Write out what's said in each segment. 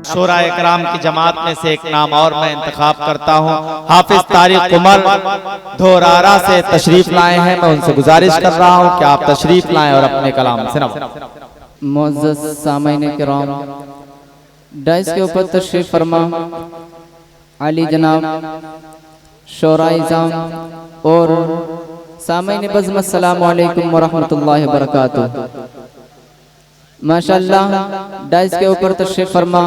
शोरा इकराम की जमात में से एक नाम और मैं इंतखाब करता हूँ। हाफिज तारिक उमर धोरारा से तशरीफ लाए हैं। मैं उनसे गुजारिश कर रहा हूँ कि आप तशरीफ लाएं और अपने कलाम सुनाएं। मुअज़्ज़ज़ सामईन किराम, डाइस के ऊपर तशरीफ फरमा अली जनाब शोरा इज़ाम और सामईन बज़्म, अस्सलामु अलैकुम व रहमतुल्लाहि व बरकातुहू। माशाअल्लाह, डाइस के ऊपर तशरीफ फरमा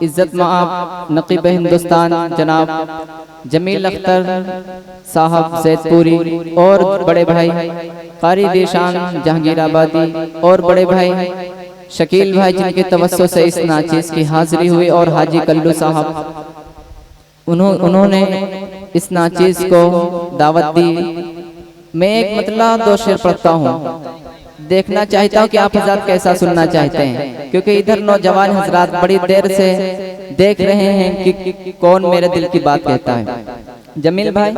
इज्जत माआब नकीब हिंदुस्तान जनाब जमील अख्तर साहब ज़ैदपुरी और बड़े भाई कारी देशान जहांगीर आबादी और बड़े भाई शकील भाई, जिनके तवस्सु से इस नाचीज़ की हाजिरी हुई, और हाजी कल्लू साहब उन्होंने इस नाचीज़ को दावत दी। मैं एक मतलब 2 शेर पढ़ता हूँ, देखना चाहता हूँ कि आप हज़रात कैसा सुनना चाहते हैं, क्योंकि इधर नौजवान हज़रात बड़ी देर से देख रहे हैं कि कौन मेरे दिल की बात कहता है। जमील भाई एक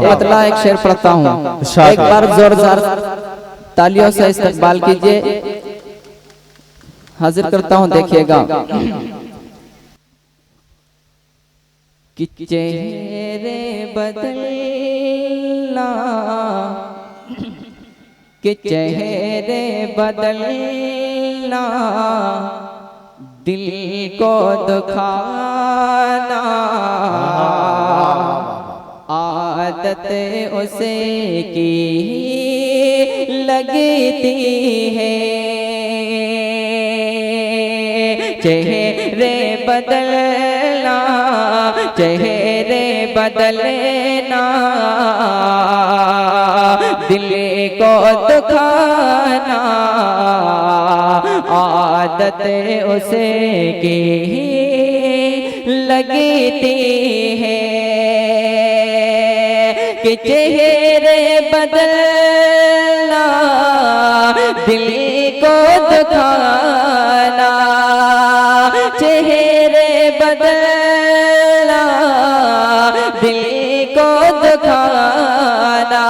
मतलब एक शेर पढ़ता हूँ, एक बार जोरदार तालियों से इस्तकबाल कीजिए। हाजिर करता हूँ, देखिएगा। कि चेहरे बदलना, कि चेहरे बदलना, दिल को दुखाना, आदत उसे की लगती है। चेहरे बदलना, चेहरे बदलना, दिल को दुखाना, आदत उसे की लगती है। कि चेहरे बदलना, दिल को दुखाना, चेहरे बदलना, दिल को दुखाना,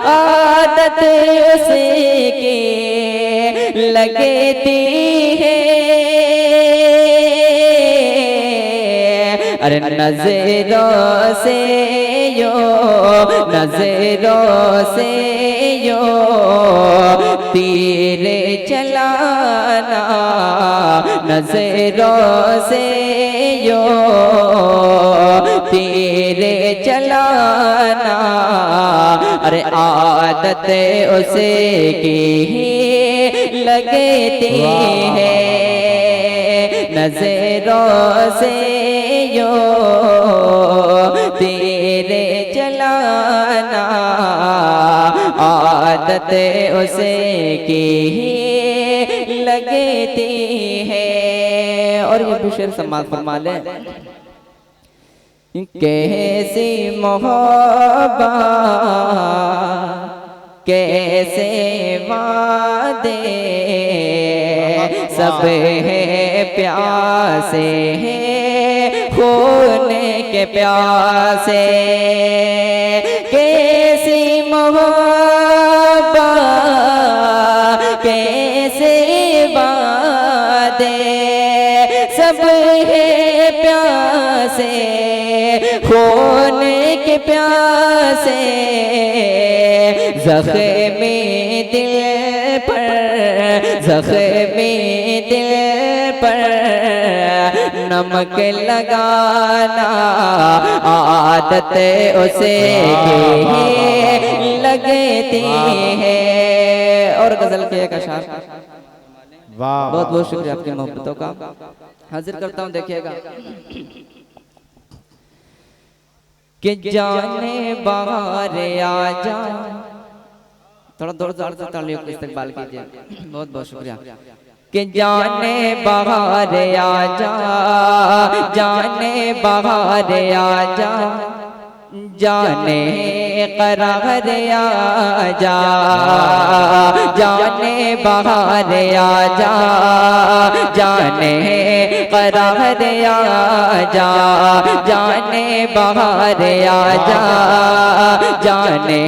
आदत उसे की लगती है। अरे नज़रों से यो, नज़रों से यो तीरे चलाना, नज़रों से यो तीरे चलाना, अरे आदत उसे की लगती है। नज़रों से यो तेरे चलाना, आदत उसे की लगती है। और ये भी शेर समाज फरमा ले। कैसी मोहब्बत, कैसे वादे, सब है प्यासे हैं खून के प्यासे। कैसी मोहब्बत, कैसे वादे, सब है प्यासे खून के प्यासे। ज़ख्मी दिल पर, ज़ख्मी दिल पर नमक लगाना, आदत उसे की लगती है। और गजल के एक अशार। वाह, बहुत बहुत शुक्रिया आपकी मोहब्बतों का। हाजिर करता हूँ, देखिएगा। कि जाने बाहर आजा, थोड़ा जोर से तालियों को इस्तकबाल कीजिए। बहुत बहुत शुक्रिया। कि जाने बाहर आजा, जाने बाहर आजा, जाने करार आजा, जाने बहार आजा, जाने करार आजा, जाने बहार आजा, जाने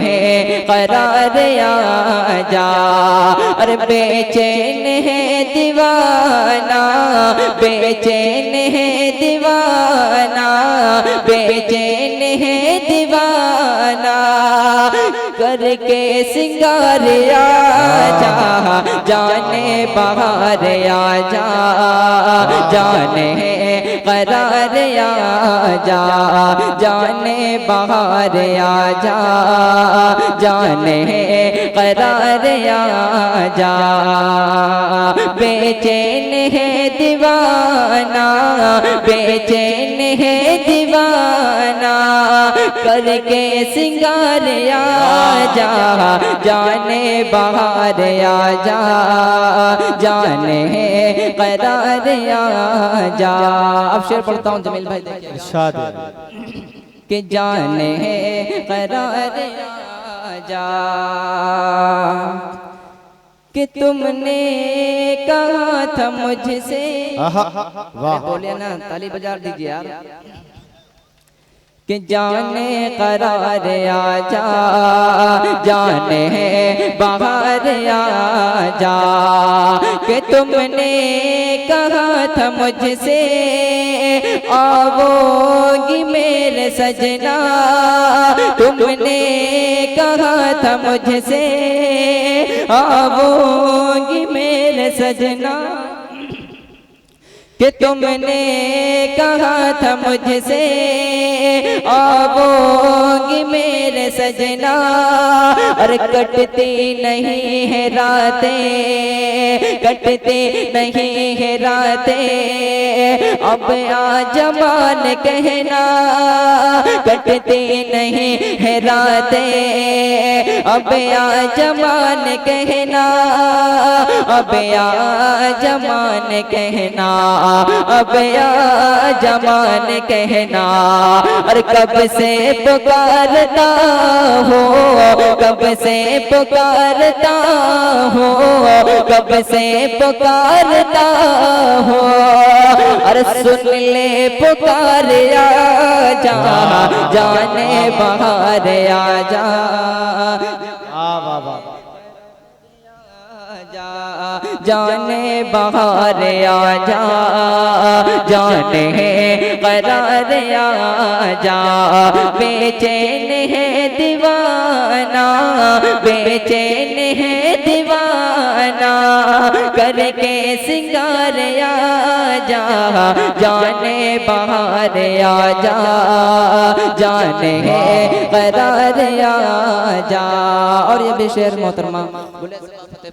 करार आजा। अरे बेचैन है दीवाना, बेचैन है दीवाना, बेचैन है दीवाना, करके सिंगार आजा, जाने बहार आजा, जाने करार आजा, जाने बहार आजा, जाने करार आजा। बेचैन है दीवाना, बेचैन है दीवाना, करके सिंगार आजा, जाने बहार आजा, जाने करार आजा। अब शेर पढ़ता हूँ जमील भाई, इरशाद कि जाने करार आजा, कि तुमने कहा था मुझसे। वाह, बोलिए ना, ताली बजा दीजिए यार। कि जाने करार आजा, जाने बहार आजा, कि तुमने कहा था मुझसे आओगी मेरे सजना, तुमने कहा था मुझसे आओगी मेरे सजना, कि तुमने कहा था मुझसे आओगी मेरे सजना। अरे कटती नहीं है रातें, कटती नहीं है रातें, अब आजमान कहना, कटती नहीं है रातें, अब आजमान कहना, अब आजमान कहना, अब आजमान कहना। और कब से पुकारता हो, कब से पुकारता हो, कब से पुकारता हो, और सुन ले पुकार आजा, जाने बहार आजा, जाने बहार आजा, जाने करार आजा। बेचैन है दीवाना, बेचैन है दीवाना, करके सिंगार आजा, जाने बहार आजा, जाने करार आजा। और ये भी शेर मोहतरमा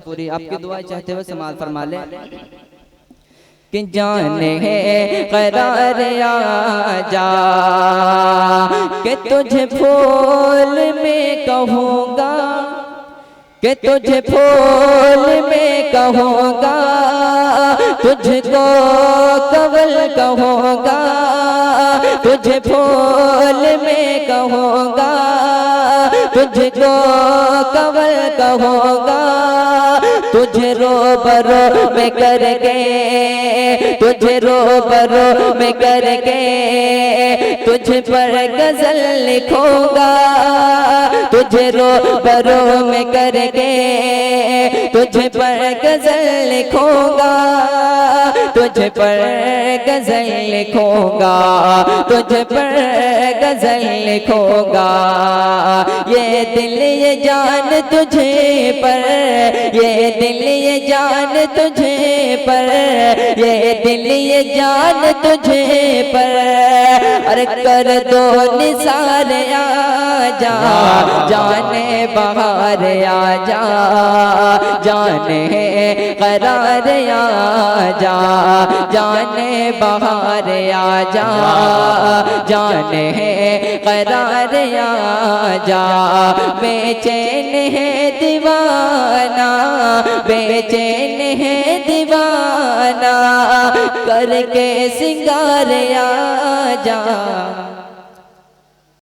पूरी आपकी दुआ चाहते हुए समाल फरमा ले, कि जाने करार आजा, कि तुझे फूल में कहूँगा, कि तुझे फूल में कहूँगा, तुझको कवल कहूँगा, तुझे फूल में कहूँगा, तुझको कवल कहूँगा, तुझे रोबरो में करके, तुझे रोबरो में करके, तुझ पर गजल लिखूंगा, तुझे रोबरो में करके, तुझ पर गजल लिखूंगा, तुझ पर गजल लिखूंगा, तुझ पर गजल लिखूंगा। ये दिल ये जान तुझे पर, ये दिल ये जान तुझे पर, ये दिल ये जान तुझे पर, अरे कर दो निसार आजा, जाने बहार आजा, जाने करार आजा, जाने बहार आजा, जाने करार आजा। बेचैन है दीवाना, बेचैन है दीवाना, करके सिंगार आजा।